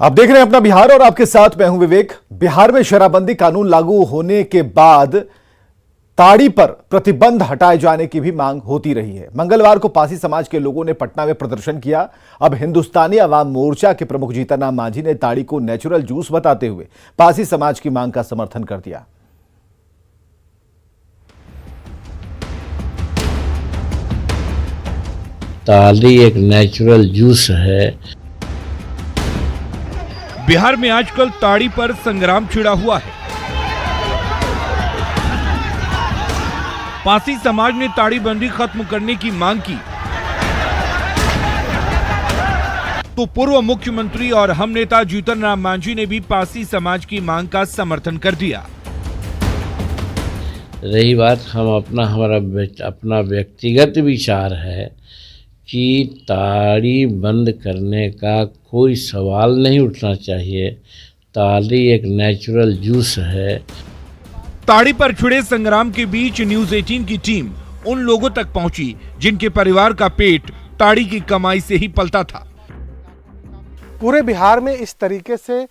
आप देख रहे हैं अपना बिहार और आपके साथ मैं हूं विवेक। बिहार में शराबबंदी कानून लागू होने के बाद ताड़ी पर प्रतिबंध हटाए जाने की भी मांग होती रही है। मंगलवार को पासी समाज के लोगों ने पटना में प्रदर्शन किया। अब हिंदुस्तानी अवाम मोर्चा के प्रमुख जीतनराम मांझी ने ताड़ी को नेचुरल जूस बताते हुए पासी समाज की मांग का समर्थन कर दिया। ताड़ी एक नेचुरल जूस है। बिहार में आजकल ताड़ी पर संग्राम छिड़ा हुआ है। पासी समाज ने ताड़ी बंदी खत्म करने की मांग की तो पूर्व मुख्यमंत्री और हम नेता जीतनराम मांझी ने भी पासी समाज की मांग का समर्थन कर दिया। रही बात हमारा अपना व्यक्तिगत विचार है कि ताड़ी बंद करने का कोई सवाल नहीं उठना चाहिए। ताड़ी एक नेचुरल जूस है। ताड़ी पर छिड़े संग्राम के बीच न्यूज 18 की टीम उन लोगों तक पहुंची जिनके परिवार का पेट ताड़ी की कमाई से ही पलता था। पूरे बिहार में इस तरीके से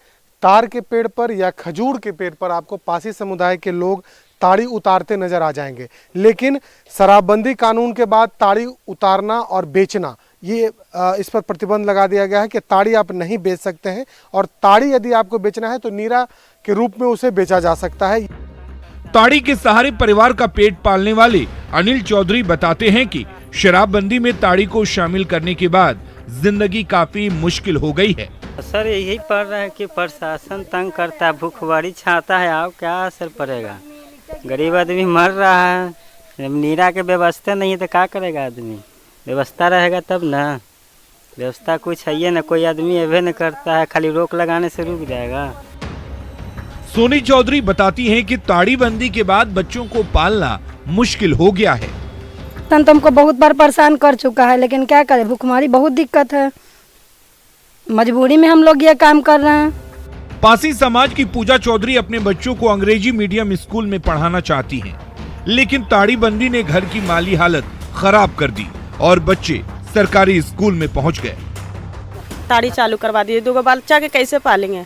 तार के पेड़ पर या खजूर के पेड़ पर आपको पासी समुदाय के लोग ताड़ी उतारते नजर आ जाएंगे। लेकिन शराबबंदी कानून के बाद ताड़ी उतारना और बेचना ये इस पर प्रतिबंध लगा दिया गया है कि ताड़ी आप नहीं बेच सकते हैं, और ताड़ी यदि आपको बेचना है तो नीरा के रूप में उसे बेचा जा सकता है। ताड़ी के सहारे परिवार का पेट पालने वाले अनिल चौधरी बताते हैं कि शराबबंदी में ताड़ी को शामिल करने के बाद जिंदगी काफी मुश्किल हो गई है। असर यही पड़ रहा है कि प्रशासन तंग करता है, भूखमरी छाता है। आओ क्या असर पड़ेगा? गरीब आदमी मर रहा है, नीरा के व्यवस्था नहीं है तो क्या करेगा आदमी? व्यवस्था रहेगा तब ना। व्यवस्था कुछ है ना, कोई आदमी एवे न करता है, खाली रोक लगाने से रुक जाएगा। सोनी चौधरी बताती हैं कि ताड़ी बंदी के बाद बच्चों को पालना मुश्किल हो गया है। तन तो हमको बहुत बार परेशान कर चुका है, लेकिन क्या करें, भूखमरी बहुत दिक्कत है, मजबूरी में हम लोग ये काम कर रहे हैं। पासी समाज की पूजा चौधरी अपने बच्चों को अंग्रेजी मीडियम स्कूल में पढ़ाना चाहती हैं, लेकिन ताड़ी बंदी ने घर की माली हालत खराब कर दी और बच्चे सरकारी स्कूल में पहुंच गए। ताड़ी चालू करवा दिए, 2 बच्चा के कैसे पालेंगे?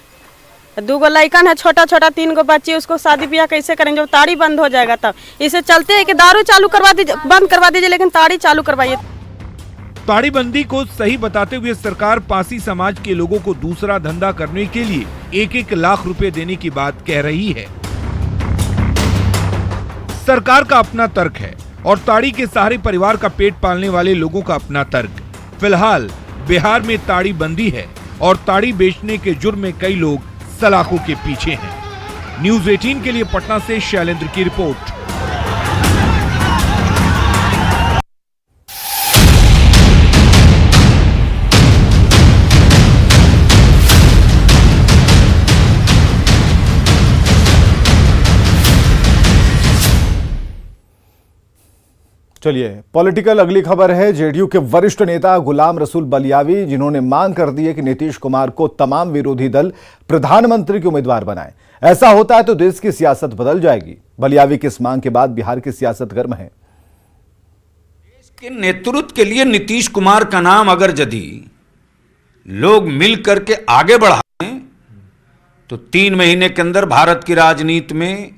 2 लड़कन है, छोटा छोटा 3 बच्चे, उसको शादी ब्याह कैसे करेंगे जब ताड़ी बंद हो जाएगा? तब इसे चलते है कि दारू चालू करवा दीजिए, बंद करवा दीजिए, लेकिन ताड़ी चालू करवाइए। ताड़ी बंदी को सही बताते हुए सरकार पासी समाज के लोगों को दूसरा धंधा करने के लिए 1-1 लाख रुपए देने की बात कह रही है। सरकार का अपना तर्क है और ताड़ी के सहारे परिवार का पेट पालने वाले लोगों का अपना तर्क। फिलहाल बिहार में ताड़ी बंदी है और ताड़ी बेचने के जुर्म में कई लोग सलाखों के पीछे हैं। न्यूज 18 के लिए पटना से शैलेंद्र की रिपोर्ट। चलिए पॉलिटिकल अगली खबर है। जेडीयू के वरिष्ठ नेता गुलाम रसूल बलियावी, जिन्होंने मांग कर दी है कि नीतीश कुमार को तमाम विरोधी दल प्रधानमंत्री के उम्मीदवार बनाएं। ऐसा होता है तो देश की सियासत बदल जाएगी। बलियावी की इस मांग के बाद बिहार की सियासत गर्म है। देश के नेतृत्व के लिए नीतीश कुमार का नाम अगर यदि लोग मिल करके आगे बढ़ाएं तो 3 महीने के अंदर भारत की राजनीति में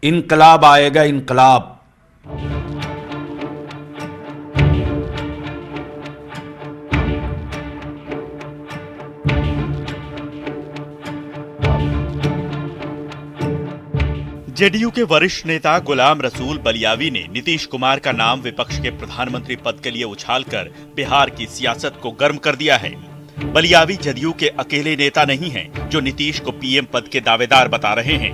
इनकलाब आएगा। इनकलाब जेडीयू के वरिष्ठ नेता गुलाम रसूल बलियावी ने नीतीश कुमार का नाम विपक्ष के प्रधानमंत्री पद के लिए उछालकर बिहार की सियासत को गर्म कर दिया है। बलियावी जदयू के अकेले नेता नहीं हैं जो नीतीश को पीएम पद के दावेदार बता रहे हैं।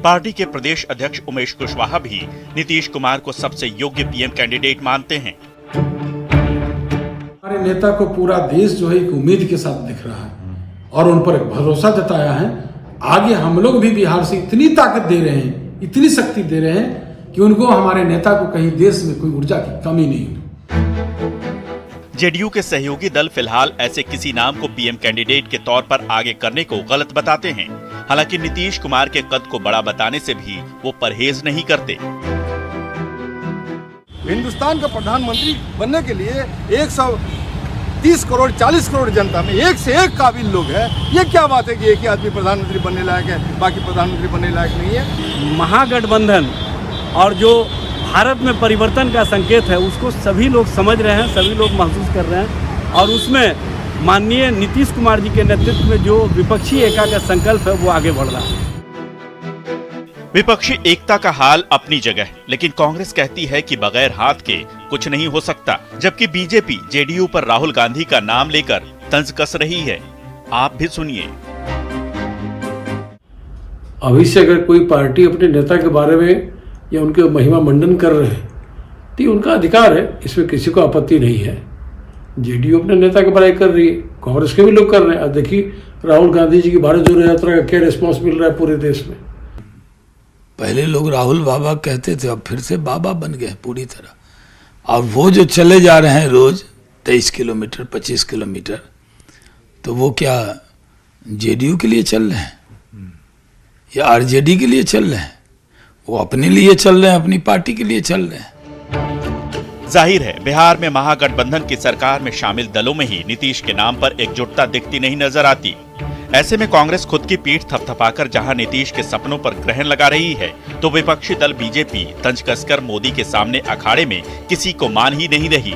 पार्टी के प्रदेश अध्यक्ष उमेश कुशवाहा भी नीतीश कुमार को सबसे योग्य पीएम कैंडिडेट मानते हैं। हमारे नेता को पूरा देश जो है एक उम्मीद के साथ दिख रहा है और उन पर एक भरोसा जताया है। आगे हम लोग भी बिहार से इतनी ताकत दे रहे हैं, इतनी शक्ति दे रहे हैं कि उनको, हमारे नेता को कहीं देश में कोई ऊर्जा की कमी नहीं हो। जेडीयू के सहयोगी दल फिलहाल ऐसे किसी नाम को पीएम कैंडिडेट के तौर पर आगे करने को गलत बताते हैं। हालांकि नीतीश कुमार के कद को बड़ा बताने से भी वो परहेज नहीं करते। हिंदुस्तान का प्रधानमंत्री बनने के लिए 30 करोड़ 40 करोड़ जनता में एक से एक काबिल लोग हैं। ये क्या बात है कि एक ही आदमी प्रधानमंत्री बनने लायक है, बाकी प्रधानमंत्री बनने लायक नहीं है। महागठबंधन और जो भारत में परिवर्तन का संकेत है उसको सभी लोग समझ रहे हैं, सभी लोग महसूस कर रहे हैं और उसमें माननीय नीतीश कुमार जी के नेतृत्व में जो विपक्षी एकता का संकल्प है वो आगे बढ़ रहा है। विपक्षी एकता का हाल अपनी जगह, लेकिन कांग्रेस कहती है कि बगैर हाथ के कुछ नहीं हो सकता, जबकि बीजेपी जेडीयू पर राहुल गांधी का नाम लेकर तंज कस रही है। आप भी सुनिए। अभी से अगर कोई पार्टी अपने नेता के बारे में या उनके महिमा मंडन कर रहे हैं तो ये उनका अधिकार है, इसमें किसी को आपत्ति नहीं है। जेडीयू अपने नेता की बड़ाई कर रही है, कांग्रेस के भी लोग कर रहे हैं। अब देखिए राहुल गांधी जी की भारत जोड़ो यात्रा का क्या रिस्पॉन्स मिल रहा है पूरे देश में। पहले लोग राहुल बाबा कहते थे, अब फिर से बाबा बन गए पूरी तरह। और वो जो चले जा रहे हैं रोज 23 किलोमीटर 25 किलोमीटर, तो वो क्या जेडीयू के लिए चल रहे हैं या आरजेडी के लिए चल रहे हैं? वो अपने लिए चल रहे हैं, अपनी पार्टी के लिए चल रहे हैं। जाहिर है बिहार में महागठबंधन की सरकार में शामिल दलों में ही नीतीश के नाम पर एकजुटता दिखती नहीं नजर आती। ऐसे में कांग्रेस खुद की पीठ थपथपाकर जहां नीतीश के सपनों पर ग्रहण लगा रही है, तो विपक्षी दल बीजेपी तंज कसकर मोदी के सामने अखाड़े में किसी को मान ही नहीं रही।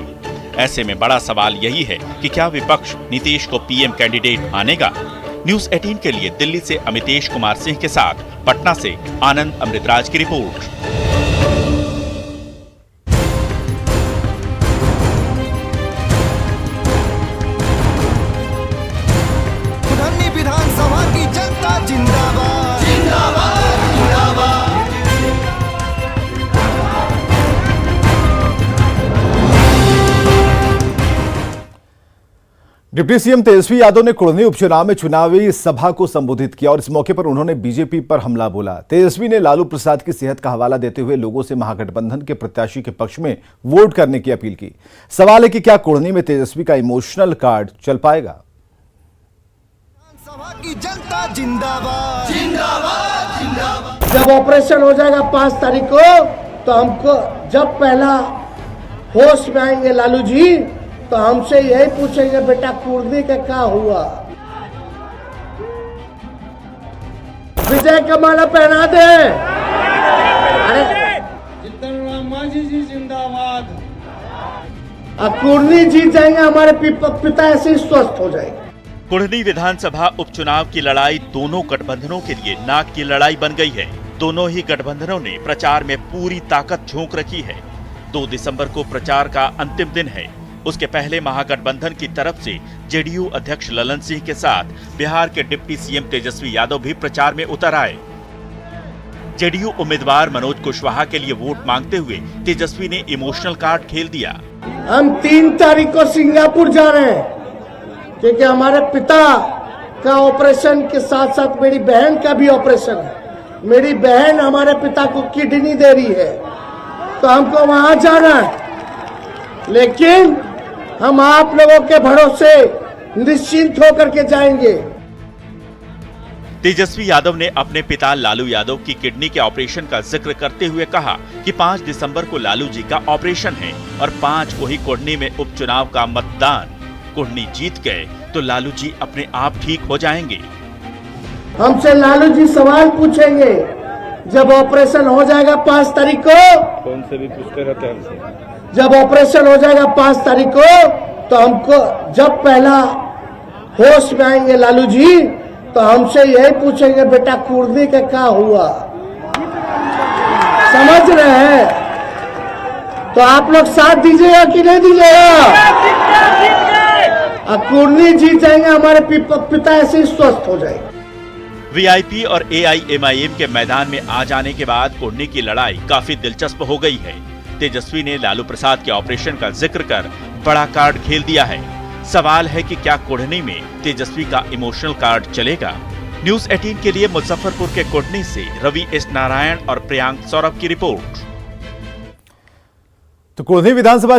ऐसे में बड़ा सवाल यही है कि क्या विपक्ष नीतीश को पीएम कैंडिडेट मानेगा? न्यूज 18 के लिए दिल्ली से अमितेश कुमार सिंह के साथ पटना से आनंद अमृतराज की रिपोर्ट। विधानसभा की जनता जिंदाबाद जिंदाबाद जिंदाबाद। डिप्टी सीएम तेजस्वी यादव ने कुढ़नी उपचुनाव में चुनावी सभा को संबोधित किया और इस मौके पर उन्होंने बीजेपी पर हमला बोला। तेजस्वी ने लालू प्रसाद की सेहत का हवाला देते हुए लोगों से महागठबंधन के प्रत्याशी के पक्ष में वोट करने की अपील की। सवाल है कि क्या कुढ़नी में तेजस्वी का इमोशनल कार्ड चल पाएगा? सभा की जनता जिंदाबाद जिंदाबाद जिंदाबाद। जब ऑपरेशन हो जाएगा 5 तारीख को, तो हमको जब पहला होश में आएंगे लालू जी, तो हमसे यही पूछेंगे बेटा कुर्दी का क्या हुआ, विजय का माला पहना दे। अरे जितन मांझी जी जिंदाबाद। कुर्दी जीत जाएंगे, हमारे पिता ऐसे ही स्वस्थ हो जाएंगे। कुढ़नी विधानसभा उपचुनाव की लड़ाई दोनों गठबंधनों के लिए नाक की लड़ाई बन गई है। दोनों ही गठबंधनों ने प्रचार में पूरी ताकत झोंक रखी है। 2 दिसंबर को प्रचार का अंतिम दिन है। उसके पहले महागठबंधन की तरफ से जेडीयू अध्यक्ष ललन सिंह के साथ बिहार के डिप्टी सीएम तेजस्वी यादव भी प्रचार में उतर आए। जेडीयू उम्मीदवार मनोज कुशवाहा के लिए वोट मांगते हुए तेजस्वी ने इमोशनल कार्ड खेल दिया। हम 3 तारीख को सिंगापुर जा रहे हैं, क्योंकि हमारे पिता का ऑपरेशन के साथ साथ मेरी बहन का भी ऑपरेशन है। मेरी बहन हमारे पिता को किडनी दे रही है, तो हमको वहां जाना है। लेकिन हम आप लोगों के भरोसे निश्चिंत होकर के जाएंगे। तेजस्वी यादव ने अपने पिता लालू यादव की किडनी के ऑपरेशन का जिक्र करते हुए कहा कि 5 दिसंबर को लालू जी का ऑपरेशन है और 5 को ही कुढ़नी में उपचुनाव का मतदान। कुढ़नी जीत गए तो लालू जी अपने आप ठीक हो जाएंगे। हमसे लालू जी सवाल पूछेंगे जब ऑपरेशन हो जाएगा 5 तारीख को। कौन से भी पूछते रहते हैं हमसे। जब ऑपरेशन हो जाएगा 5 तारीख को, तो हमको जब पहला होश में आएंगे लालू जी, तो हमसे यही पूछेंगे बेटा कुर्दी का क्या हुआ, समझ रहे हैं? तो आप लोग साथ दीजिएगा कि नहीं दीजिएगा? कुर्दी जीत जाएंगे, हमारे पिता ऐसे ही स्वस्थ हो जाएंगे। वीआईपी और एआईएमआईएम के मैदान में आ जाने के बाद कुढ़नी की लड़ाई काफी दिलचस्प हो गई है। तेजस्वी ने लालू प्रसाद के ऑपरेशन का जिक्र कर बड़ा कार्ड खेल दिया है। सवाल है कि क्या कुढ़नी में तेजस्वी का इमोशनल कार्ड चलेगा? न्यूज 18 के लिए मुजफ्फरपुर के कुढ़नी से रवि एस नारायण और प्रियांक सौरभ की रिपोर्ट। तो कुढ़नी विधानसभा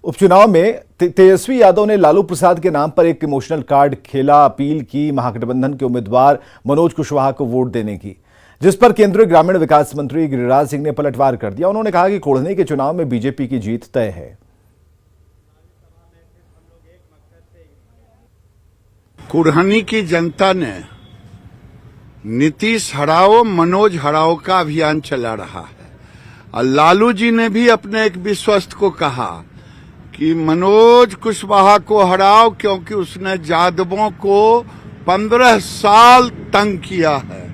उपचुनाव में तेजस्वी यादव ने लालू प्रसाद के नाम पर एक इमोशनल कार्ड खेला, अपील की महागठबंधन के उम्मीदवार मनोज कुशवाहा को वोट देने की, जिस पर केंद्रीय ग्रामीण विकास मंत्री गिरिराज सिंह ने पलटवार कर दिया। उन्होंने कहा कि कुढ़नी के चुनाव में बीजेपी की जीत तय है। कुरहनी की जनता ने नीतीश हटाओ मनोज हटाओ का अभियान चला रहा है और लालू जी ने भी अपने एक विश्वस्त को कहा कि मनोज कुशवाहा को हटाओ क्योंकि उसने यादवों को 15 साल तंग किया है।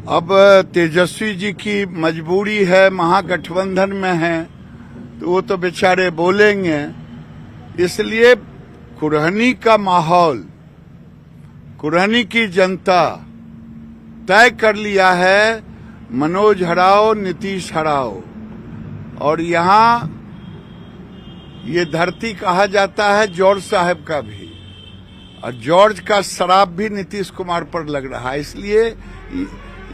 अब तेजस्वी जी की मजबूरी है, महागठबंधन में है, तो वो तो बेचारे बोलेंगे। इसलिए कुरहनी का माहौल, कुरहनी की जनता तय कर लिया है, मनोज हटाओ नीतीश हटाओ। और यहाँ ये धरती कहा जाता है जॉर्ज साहब का भी, और जॉर्ज का शराब भी नीतीश कुमार पर लग रहा है। इसलिए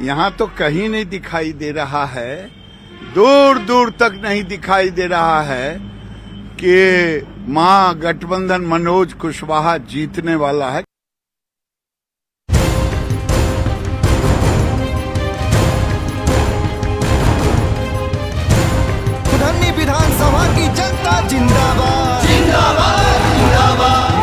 यहाँ तो कहीं नहीं दिखाई दे रहा है, दूर दूर तक नहीं दिखाई दे रहा है कि महागठबंधन मनोज कुशवाहा जीतने वाला है। कुरहनी विधानसभा की जनता जिंदाबाद जिंदाबाद जिंदाबाद।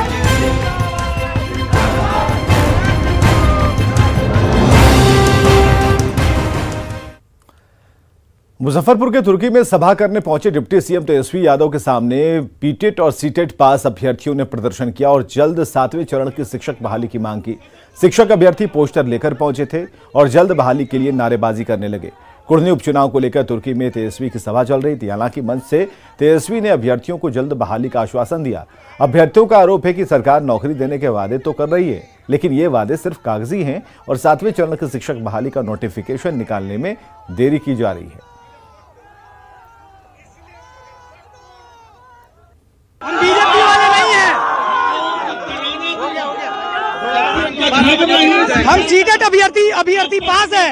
मुजफ्फरपुर के तुर्की में सभा करने पहुंचे डिप्टी सीएम तेजस्वी यादव के सामने बीटेट और सीटेट पास अभ्यर्थियों ने प्रदर्शन किया और जल्द 7वें चरण की शिक्षक बहाली की मांग की। शिक्षक अभ्यर्थी पोस्टर लेकर पहुंचे थे और जल्द बहाली के लिए नारेबाजी करने लगे। कुर्नी उपचुनाव को लेकर तुर्की में तेजस्वी की सभा चल रही थी। हालांकि मंच से तेजस्वी ने अभ्यर्थियों को जल्द बहाली का आश्वासन दिया। अभ्यर्थियों का आरोप है कि सरकार नौकरी देने के वादे तो कर रही है, लेकिन ये वादे सिर्फ कागजी हैं और 7वें चरण की शिक्षक बहाली का नोटिफिकेशन निकालने में देरी की जा रही है। हम बीजेपी वाले नहीं हैं, हम सीटेट अभ्यर्थी पास है।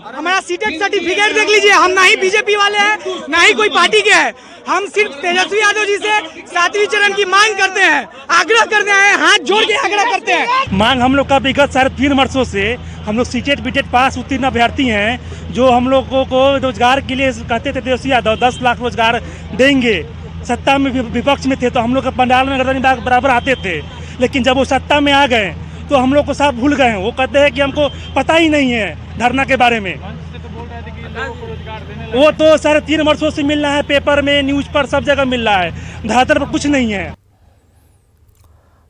हमारा सीटेट सर्टिफिकेट देख लीजिए। हम ना ही बीजेपी वाले हैं ना ही कोई पार्टी के हैं। हम सिर्फ तेजस्वी यादव जी से 7वीं चरण की मांग करते हैं, आग्रह करते हैं, हाथ जोड़ के आग्रह करते हैं। मांग हम लोग का विगत 3.5 वर्षों से हम लोग सीटेट बीटेट पास उत्तीर्ण अभ्यर्थी हैं, जो हम लोगों को रोजगार के लिए कहते थे तेजस्वी यादव 10 लाख रोजगार देंगे। सत्ता में विपक्ष में थे तो हम लोग का पंडाल में गर्दनी बराबर आते थे, लेकिन जब वो सत्ता में आ गए तो हम लोग को सब भूल गए हैं। वो कहते हैं कि हमको पता ही नहीं है धरना के बारे में। वो तो 3.5 वर्षों से मिल रहा है, पेपर में, न्यूज पर, सब जगह मिल रहा है, धरातल पर कुछ नहीं है।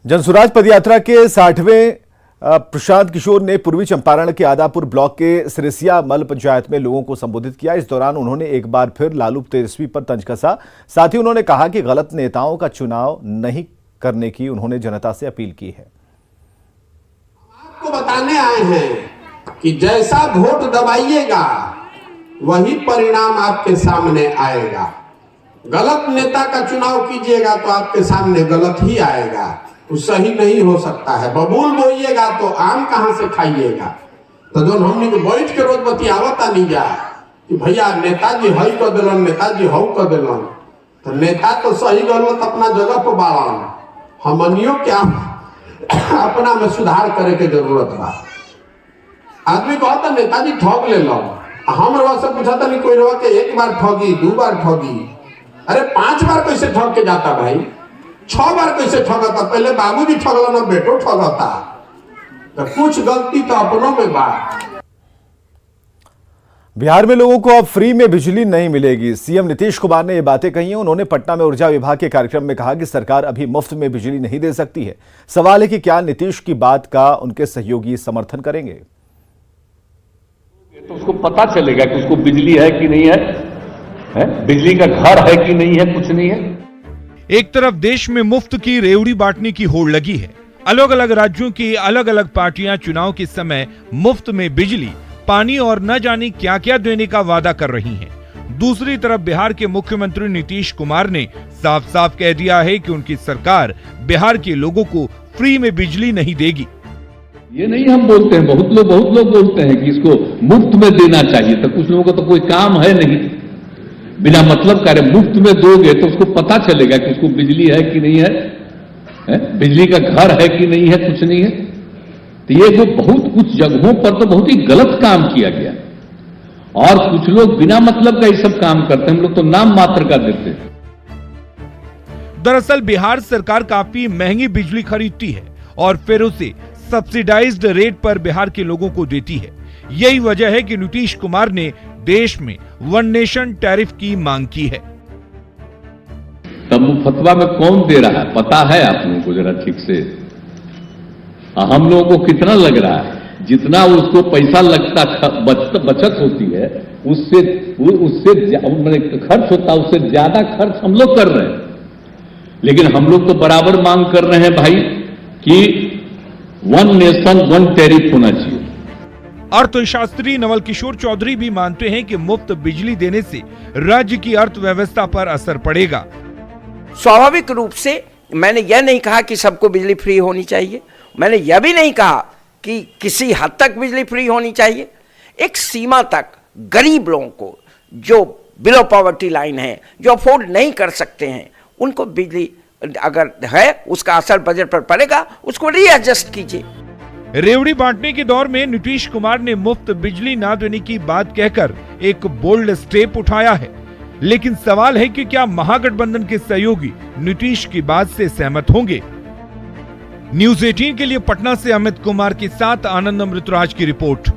जनसुराज पदयात्रा के 60वें प्रशांत किशोर ने पूर्वी चंपारण के आदापुर ब्लॉक के सिरसिया मल पंचायत में लोगों को संबोधित किया। इस दौरान उन्होंने एक बार फिर लालू तेजस्वी पर तंज कसा। साथ ही उन्होंने कहा कि गलत नेताओं का चुनाव नहीं करने की उन्होंने जनता से अपील की है। आपको बताने आए हैं कि जैसा वोट दबाइएगा वही परिणाम आपके सामने आएगा। गलत नेता का चुनाव कीजिएगा तो आपके सामने गलत ही आएगा, वो सही नहीं हो सकता है। बबूल बोइएगा तो आम कहां से खाइएगा। तो जो हमने को बैठ के रोज बतियावता नहीं जा कि भैया नेताजी हई कर दिलन, नेताजी हऊ कर दिलन, तो नेता तो सही गलत अपना जगह पर बाड़न। हमनियों क्या अपना में सुधार करे के जरूरत बा। आदमी कहता नेताजी ठग ले लो, हम रवा से पूछा था नहीं कोई रवा के 1 बार ठगी, 2 बार ठगी, अरे 5 बार कैसे ठग के जाता भाई, 6 बार कैसे ठगता। पहले बाबू भी ठगला ना बेटो ठगता, तो कुछ गलती तो अपनों में बा। बिहार में लोगों को अब फ्री में बिजली नहीं मिलेगी। सीएम नीतीश कुमार ने ये बातें कही हैं। उन्होंने पटना में ऊर्जा विभाग के कार्यक्रम में कहा कि सरकार अभी मुफ्त में बिजली नहीं दे सकती है। सवाल है कि क्या नीतीश की बात का उनके सहयोगी समर्थन करेंगे। तो उसको पता चलेगा कि उसको बिजली है कि नहीं है, बिजली का घर है कि नहीं है, कुछ नहीं है। एक तरफ देश में मुफ्त की रेवड़ी बांटने की होड़ लगी है। अलग अलग राज्यों की अलग अलग पार्टियां चुनाव के समय मुफ्त में बिजली, पानी और न जाने क्या क्या देने का वादा कर रही हैं। दूसरी तरफ बिहार के मुख्यमंत्री नीतीश कुमार ने साफ साफ कह दिया है कि उनकी सरकार बिहार के लोगों को फ्री में बिजली नहीं देगी। ये नहीं हम बोलते हैं, बहुत लोग बोलते हैं कि इसको मुफ्त में देना चाहिए, तो कुछ लोगों को तो कोई काम है नहीं, बिना मतलब का मुफ्त में दोगे तो उसको पता चलेगा कि उसको बिजली है कि नहीं है, बिजली का घर है कि नहीं है, कुछ नहीं है। तो ये जो बहुत कुछ जगहों पर तो बहुत ही गलत काम किया गया, और कुछ लोग बिना मतलब का ये सब काम करते हैं, हम लोग तो नाम मात्र का देते हैं। दरअसल बिहार सरकार काफी महंगी बिजली खरीदती है और फिर उसे सब्सिडाइज्ड रेट पर बिहार के लोगों को देती है। यही वजह है कि नीतीश कुमार ने देश में वन नेशन टैरिफ की मांग की है। तब फतवा में कौन दे रहा है पता है आप लोगों को जरा ठीक से? हम लोगों को कितना लग रहा है? जितना उसको पैसा लगता बचत होती है उससे खर्च होता है, उससे ज्यादा खर्च हम लोग कर रहे हैं। लेकिन हम लोग तो बराबर मांग कर रहे हैं भाई कि वन नेशन वन टैरिफ होना चाहिए। अर्थशास्त्री नवल किशोर चौधरी भी मानते हैं कि मुफ्त बिजली देने से राज्य की अर्थव्यवस्था पर असर पड़ेगा। स्वाभाविक रूप से मैंने यह नहीं कहा कि सबको बिजली फ्री होनी चाहिए, मैंने यह भी नहीं कहा कि किसी हद तक बिजली फ्री होनी चाहिए। एक सीमा तक गरीब लोगों को जो बिलो पॉवर्टी लाइन है, जो अफोर्ड नहीं कर सकते हैं, उनको बिजली अगर है उसका असर बजट पर पड़ेगा, उसको रीएडजस्ट कीजिए। रेवड़ी बांटने के दौर में नीतीश कुमार ने मुफ्त बिजली न देने की बात कहकर एक बोल्ड स्टेप उठाया है। लेकिन सवाल है कि क्या महागठबंधन के सहयोगी नीतीश की बात से सहमत होंगे? न्यूज़ 18 के लिए पटना से अमित कुमार के साथ आनंद अमृतराज की रिपोर्ट।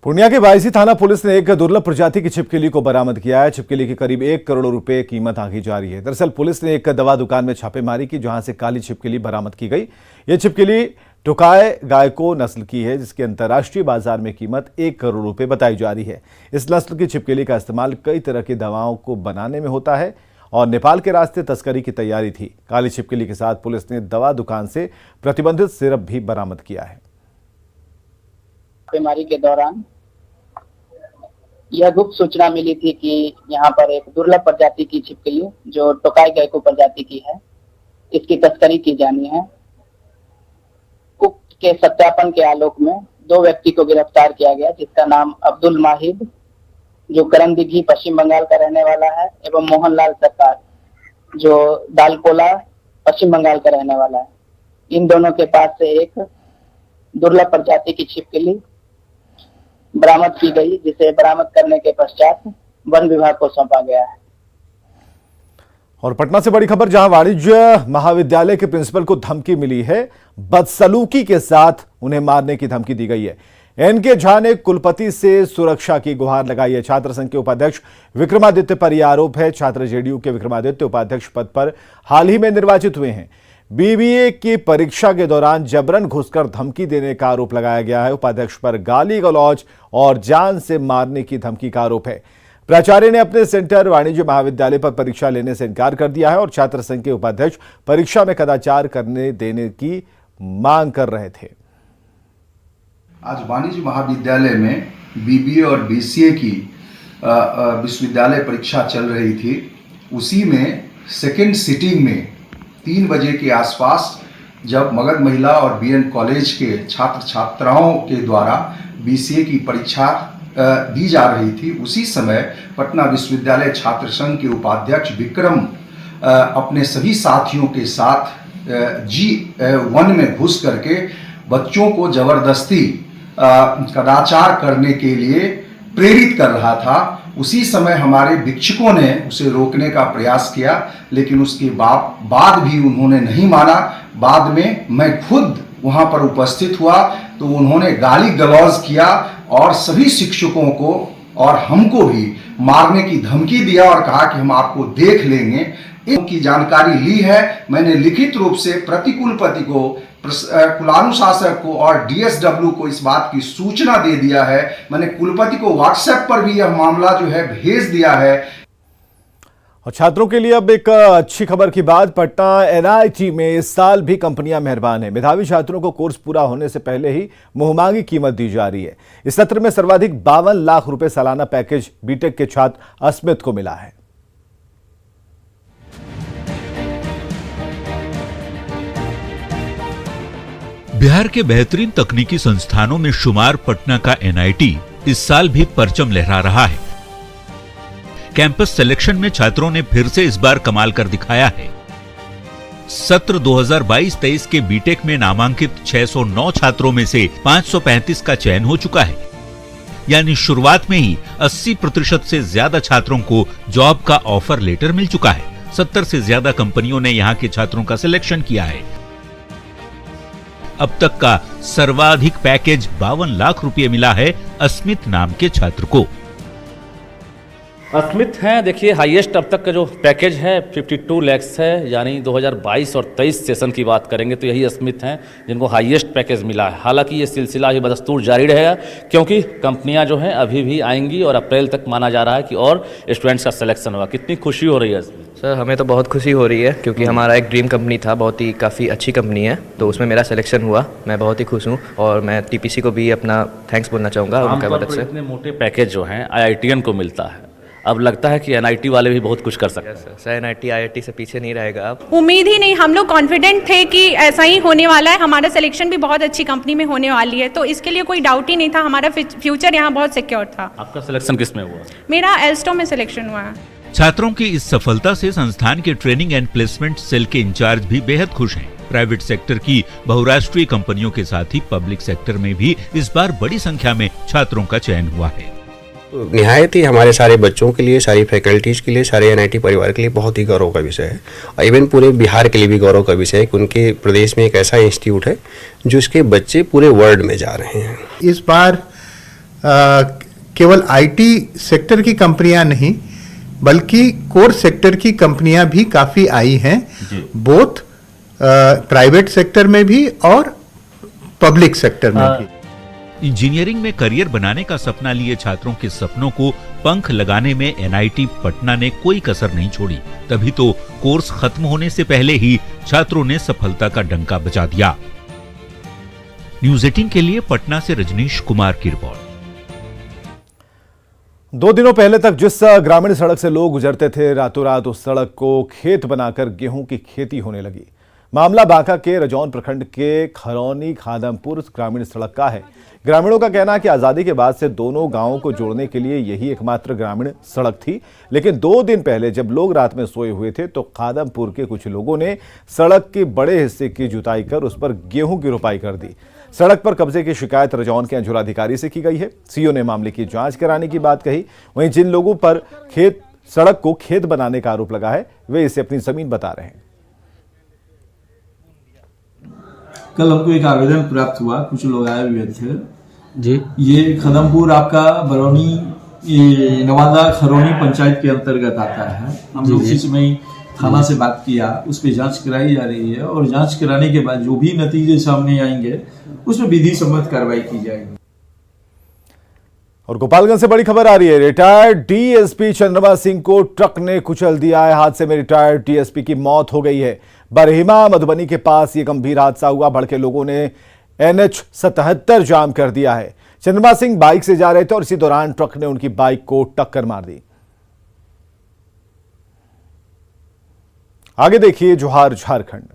पूर्णिया के बायसी थाना पुलिस ने एक दुर्लभ प्रजाति की छिपकली को बरामद किया है। छिपकली की करीब 1 करोड़ रुपए कीमत आंकी जा रही है। दरअसल पुलिस ने एक दवा दुकान में छापेमारी की जहां से काली छिपकली बरामद की गई। यह छिपकली टोकाई गायको नस्ल की है जिसकी अंतर्राष्ट्रीय बाजार में कीमत 1 करोड़ रुपए बताई जा रही है। इस नस्ल की छिपकली का इस्तेमाल कई तरह की दवाओं को बनाने में होता है और नेपाल के रास्ते तस्करी की तैयारी थी। काली छिपकली के साथ पुलिस ने दवा दुकान से प्रतिबंधित सिरप भी बरामद किया है। छापेमारी के दौरान यह गुप्त सूचना मिली थी कि यहाँ पर एक दुर्लभ प्रजाति की छिपकली जो टोकाई गैको प्रजाति की है, इसकी तस्करी की जानी है। उक्त के सत्यापन के आलोक में 2 व्यक्ति को गिरफ्तार किया गया, जिसका नाम अब्दुल माहिद जो करमदिघी पश्चिम बंगाल का रहने वाला है एवं मोहनलाल सरकार जो दालकोला पश्चिम बंगाल का रहने वाला है। इन दोनों के पास से एक दुर्लभ प्रजाति की छिपकली बरामद की गई, जिसे बरामद करने के पश्चात वन विभाग को सौंपा गया है। और पटना से बड़ी खबर, जहां वाणिज्य महाविद्यालय के प्रिंसिपल को धमकी मिली है। बदसलूकी के साथ उन्हें मारने की धमकी दी गई है। एनके झा ने कुलपति से सुरक्षा की गुहार लगाई है। छात्र संघ के उपाध्यक्ष विक्रमादित्य पर यह आरोप है। छात्र जेडीयू के विक्रमादित्य उपाध्यक्ष पद पर हाल ही में निर्वाचित हुए हैं। बीबीए की परीक्षा के दौरान जबरन घुसकर धमकी देने का आरोप लगाया गया है। उपाध्यक्ष पर गाली गलौज और जान से मारने की धमकी का आरोप है। प्राचार्य ने अपने सेंटर वाणिज्य महाविद्यालय पर परीक्षा लेने से इनकार कर दिया है और छात्र संघ के उपाध्यक्ष परीक्षा में कदाचार करने देने की मांग कर रहे थे। आज वाणिज्य महाविद्यालय में बीबीए और बीसीए की विश्वविद्यालय परीक्षा चल रही थी। उसी में सेकेंड सिटिंग में 3 बजे के आसपास जब मगध महिला और बीएन कॉलेज के छात्र छात्राओं के द्वारा बीसीए की परीक्षा दी जा रही थी, उसी समय पटना विश्वविद्यालय छात्र संघ के उपाध्यक्ष विक्रम अपने सभी साथियों के साथ G1 में घुस करके बच्चों को जबरदस्ती कदाचार करने के लिए प्रेरित कर रहा था। उसी समय हमारे शिक्षकों ने उसे रोकने का प्रयास किया, लेकिन उसके बाद भी उन्होंने नहीं माना। बाद में मैं खुद वहां पर उपस्थित हुआ तो उन्होंने गाली गलौज किया और सभी शिक्षकों को और हमको भी मारने की धमकी दिया और कहा कि हम आपको देख लेंगे। इनकी जानकारी ली है। मैंने लिखित रूप से प्रतिकुलपति को, कुलानुशासक को और डीएसडब्ल्यू को इस बात की सूचना दे दिया है। मैंने कुलपति को व्हाट्सएप पर भी यह मामला जो है भेज दिया है। और छात्रों के लिए अब एक अच्छी खबर की बात, पटना एनआईटी में इस साल भी कंपनियां मेहरबान हैं। मेधावी छात्रों को कोर्स पूरा होने से पहले ही मुहमांगी कीमत दी जा रही है। इस सत्र में सर्वाधिक 52 लाख रुपए सालाना पैकेज बीटेक के छात्र अस्मित को मिला है। बिहार के बेहतरीन तकनीकी संस्थानों में शुमार पटना का एनआईटी इस साल भी परचम लहरा रहा है। कैंपस सिलेक्शन में छात्रों ने फिर से इस बार कमाल कर दिखाया है। सत्र 2022-23 के बीटेक में नामांकित 609 छात्रों में से 535 का चयन हो चुका है। यानी शुरुआत में ही 80% से ज्यादा छात्रों को जॉब का ऑफर लेटर मिल चुका है। 70 से ज्यादा कंपनियों ने यहां के छात्रों का सिलेक्शन किया है। अब तक का सर्वाधिक पैकेज 52 लाख रुपए मिला है अस्मित नाम के छात्र को। अस्मित हैं, देखिए हाईएस्ट अब तक का जो पैकेज है 52 लैक्स है, यानी 2022 और 23 सेशन की बात करेंगे तो यही अस्मित हैं जिनको हाईएस्ट पैकेज मिला है। हालांकि ये सिलसिला ही बदस्तूर जारी रहेगा क्योंकि कंपनियां जो हैं अभी भी आएंगी और अप्रैल तक माना जा रहा है कि और स्टूडेंट्स का सिलेक्शन होगा। कितनी खुशी हो रही है सर? हमें तो बहुत खुशी हो रही है क्योंकि हमारा एक ड्रीम कंपनी था, बहुत ही काफ़ी अच्छी कंपनी है, तो उसमें मेरा सिलेक्शन हुआ। मैं बहुत ही खुश हूँ और मैं टीपीसी को भी अपना थैंक्स बोलना चाहूँगा उनका मदद से। इतने मोटे पैकेज जो हैं IITian को मिलता है, अब लगता है कि NIT वाले भी बहुत कुछ कर सकते हैं। सर NIT IIT से पीछे नहीं रहेगा अब। उम्मीद ही नहीं, हम लोग कॉन्फिडेंट थे कि ऐसा ही होने वाला है। हमारा सिलेक्शन भी बहुत अच्छी कंपनी में होने वाली है, तो इसके लिए कोई डाउट ही नहीं था। हमारा फ्यूचर यहाँ बहुत सिक्योर था। आपका सिलेक्शन किस में हुआ? मेरा एल्स्टो में सिलेक्शन हुआ है। छात्रों की इस सफलता से संस्थान के ट्रेनिंग एंड प्लेसमेंट सेल के इंचार्ज भी बेहद खुश हैं। प्राइवेट सेक्टर की बहुराष्ट्रीय कंपनियों के साथ ही पब्लिक सेक्टर में भी इस बार बड़ी संख्या में छात्रों का चयन हुआ है। निहायत ही हमारे सारे बच्चों के लिए, सारी फैकल्टीज के लिए, सारे NIT परिवार के लिए बहुत ही गौरव का विषय है और इवन पूरे बिहार के लिए भी गौरव का विषय है कि उनके प्रदेश में एक ऐसा इंस्टीट्यूट है जो इसके बच्चे पूरे वर्ल्ड में जा रहे हैं। इस बार केवल IT सेक्टर की कंपनियां नहीं बल्कि कोर सेक्टर की कंपनियां भी काफ़ी आई हैं, बोथ प्राइवेट सेक्टर में भी और पब्लिक सेक्टर में भी। इंजीनियरिंग में करियर बनाने का सपना लिए छात्रों के सपनों को पंख लगाने में NIT पटना ने कोई कसर नहीं छोड़ी। तभी तो कोर्स खत्म होने से पहले ही छात्रों ने सफलता का डंका बजा दिया। न्यूज़ 18 के लिए पटना से रजनीश कुमार की रिपोर्ट। 2 दिनों पहले तक जिस ग्रामीण सड़क से लोग गुजरते थे, रातों रात उस सड़क को खेत बनाकर गेहूं की खेती होने लगी। मामला बांका के रजौन प्रखंड के खरौनी खादमपुर ग्रामीण सड़क का है। ग्रामीणों का कहना है कि आजादी के बाद से दोनों गांवों को जोड़ने के लिए यही एकमात्र ग्रामीण सड़क थी, लेकिन 2 दिन पहले जब लोग रात में सोए हुए थे तो खादमपुर के कुछ लोगों ने सड़क के बड़े हिस्से की जुताई कर उस पर गेहूं की रोपाई कर दी। सड़क पर कब्जे की शिकायत रजौन के अंचलाधिकारी से की गई है। सीओ ने मामले की जांच कराने की बात कही। वहीं जिन लोगों पर सड़क को खेत बनाने का आरोप लगा है वे इसे अपनी जमीन बता रहे हैं। कल हमको एक आवेदन प्राप्त हुआ, कुछ लोग आए हुए थे जी। ये खदमपुर आपका बरौनी नवादा खरौनी पंचायत के अंतर्गत आता है। हम लोग इस में थाना से बात किया, उस पर जांच कराई जा रही है और जांच कराने के बाद जो भी नतीजे सामने आएंगे उसमें विधि सम्मत कार्रवाई की जाएगी। और गोपालगंज से बड़ी खबर आ रही है। रिटायर्ड DSP चंद्रमा सिंह को ट्रक ने कुचल दिया है। हादसे में रिटायर्ड DSP की मौत हो गई है। बरहिमा मधुबनी के पास ये गंभीर हादसा हुआ। भड़के लोगों ने NH 77 जाम कर दिया है। चंद्रमा सिंह बाइक से जा रहे थे और इसी दौरान ट्रक ने उनकी बाइक को टक्कर मार दी। आगे देखिए जोहार झारखंड।